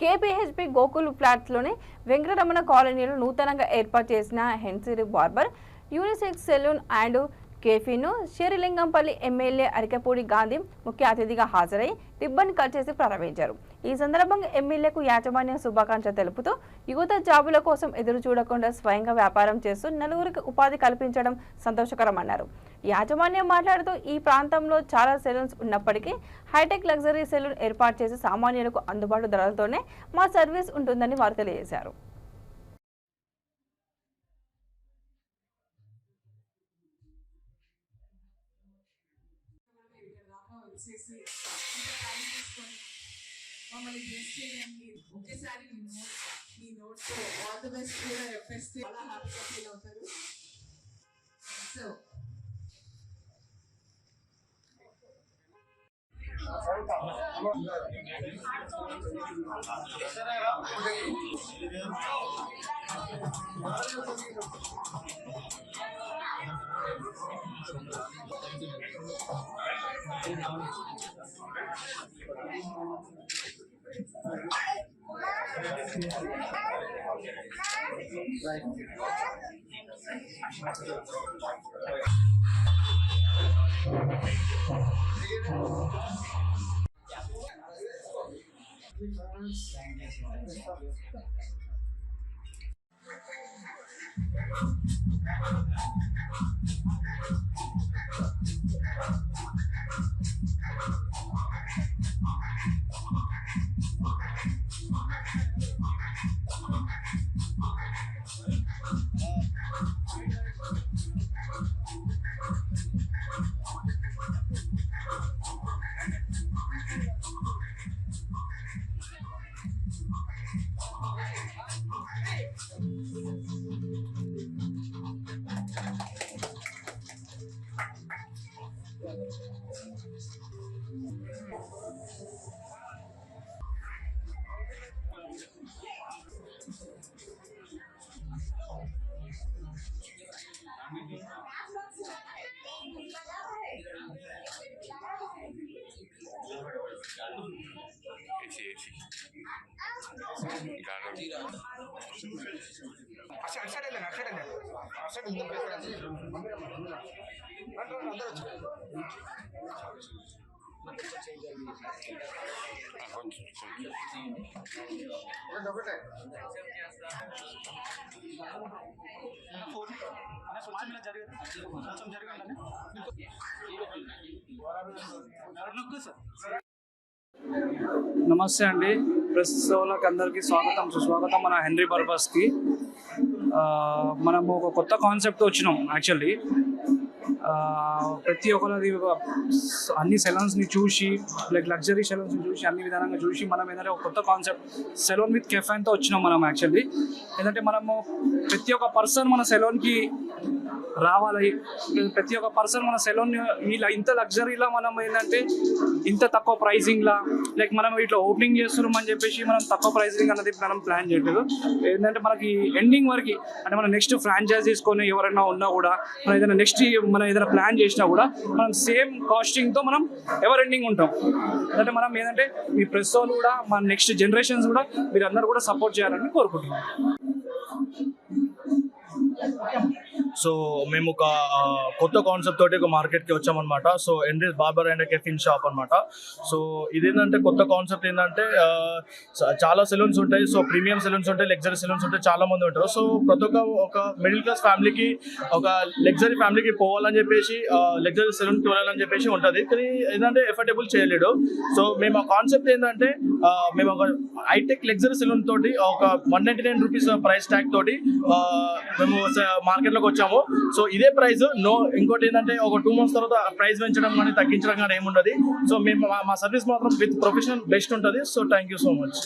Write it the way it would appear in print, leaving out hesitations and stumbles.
KPHP Gokul ఫ్లాట్స్లోని Venkataramana కాలనీలో నూతనంగా ఏర్పాటు చేసిన Hensiri barber unisex salon and కేఫీను శేరిలింగంపల్లి ఎమ్మెల్యే అరికపూడి గాంధీ ముఖ్య అతిథిగా హాజరై రిబ్బన్ కట్ చేసి ప్రారంభించారు. ఈ సందర్భంగా ఎమ్మెల్యేకు యాజమాన్య శుభాకాంక్షలు తెలుపుతూ యువత జాబుల కోసం ఎదురు చూడకుండా స్వయంగా వ్యాపారం చేస్తూ నలుగురికి ఉపాధి కల్పించడం సంతోషకరమన్నారు. యాజమాన్యం మాట్లాడుతూ ఈ ప్రాంతంలో చాలా సెలూన్స్ ఉన్నప్పటికీ హైటెక్ లగ్జరీ సెలూన్ ఏర్పాటు చేసి సామాన్యులకు అందుబాటు ధరలతోనే మా సర్వీస్ ఉంటుందని వారు తెలియజేశారు. చేసి ఇంత టైం తీసుకొని మమ్మల్ని బ్లెస్ చేయడానికి ఒకేసారి మీ నోట్స్ ఆల్ ది బెస్ట్ కూడా ఎఫ్ఎస్టీ చాలా హ్యాపీగా ఫీల్ అవుతారు. సో నమస్తే అండి. ప్రెస్ వాళ్ళకి అందరికీ స్వాగతం సుస్వాగతం. మన హెన్రీ బార్బర్స్కి మనము ఒక కొత్త కాన్సెప్ట్ వచ్చినాం. యాక్చువల్లీ ప్రతి ఒక్కరి అన్ని సెలూన్స్ని చూసి లైక్ లగ్జరీ సెలూన్స్ని చూసి అన్ని విధానంగా చూసి మనం ఏంటంటే ఒక కొత్త కాన్సెప్ట్ సెలూన్ విత్ కెఫేతో వచ్చినాం మనం. యాక్చువల్లీ ఏంటంటే మనము ప్రతి ఒక్క పర్సన్ మన సెలూన్కి రావాలి. ప్రతి ఒక్క పర్సన్ మన సెలూన్ ఇలా ఇంత లగ్జరీలా మనం ఏంటంటే ఇంత తక్కువ ప్రైజింగ్లా లైక్ మనం ఇట్లా ఓపెనింగ్ చేస్తున్నాం అని చెప్పేసి మనం తక్కువ ప్రైజింగ్ అన్నది మనం ప్లాన్ చేయలేదు. ఏంటంటే మనకి ఎండింగ్ వరకు అంటే మనం నెక్స్ట్ ఫ్రాంచైజ్ తీసుకొని ఎవరైనా ఉన్నా కూడా మనం ఏదైనా నెక్స్ట్ మనం ఏదైనా ప్లాన్ చేసినా కూడా మనం సేమ్ కాస్టింగ్తో మనం ఎవర్ ఎండింగ్ ఉంటాం. అంటే మనం ఏంటంటే ఈ ప్రెస్ వాళ్ళు కూడా మన నెక్స్ట్ జనరేషన్స్ కూడా మీరు అందరూ కూడా సపోర్ట్ చేయాలని కోరుకుంటున్నాం. సో మేము ఒక కొత్త కాన్సెప్ట్ తోటి ఒక మార్కెట్కి వచ్చామన్నమాట. So Henry's barber and caffeine shop అనమాట. సో ఇదేంటంటే కొత్త కాన్సెప్ట్ ఏంటంటే చాలా సెలూన్స్ ఉంటాయి. సో ప్రీమియం సెలూన్స్ ఉంటాయి, లగ్జరీ సెలూన్స్ ఉంటాయి, చాలా మంది ఉంటారు. సో ప్రతి ఒక మిడిల్ క్లాస్ ఫ్యామిలీకి ఒక లగ్జరీ ఫ్యామిలీకి పోవాలని చెప్పేసి లగ్జరీ సెలూన్కి వెళ్ళాలని చెప్పేసి ఉంటుంది. కానీ ఏంటంటే ఎఫర్టబుల్ చేయలేడు. సో మేము ఆ కాన్సెప్ట్ ఏంటంటే మేము ఒక హైటెక్ లగ్జరీ సెలూన్ తోటి ఒక 199 రూపీస్ ప్రైస్ ట్యాగ్ తోటి మేము మార్కెట్లోకి వచ్చాము. సో ఇదే ప్రైస్ ఇంకోటి ఏంటంటే ఒక 2 months తర్వాత ప్రైస్ పెంచడం కానీ తగ్గించడం కానీ ఏముండదు. సో మేము మా సర్వీస్ మాత్రం విత్ ప్రొఫెషనల్ బెస్ట్ ఉంటుంది. So thank you so much.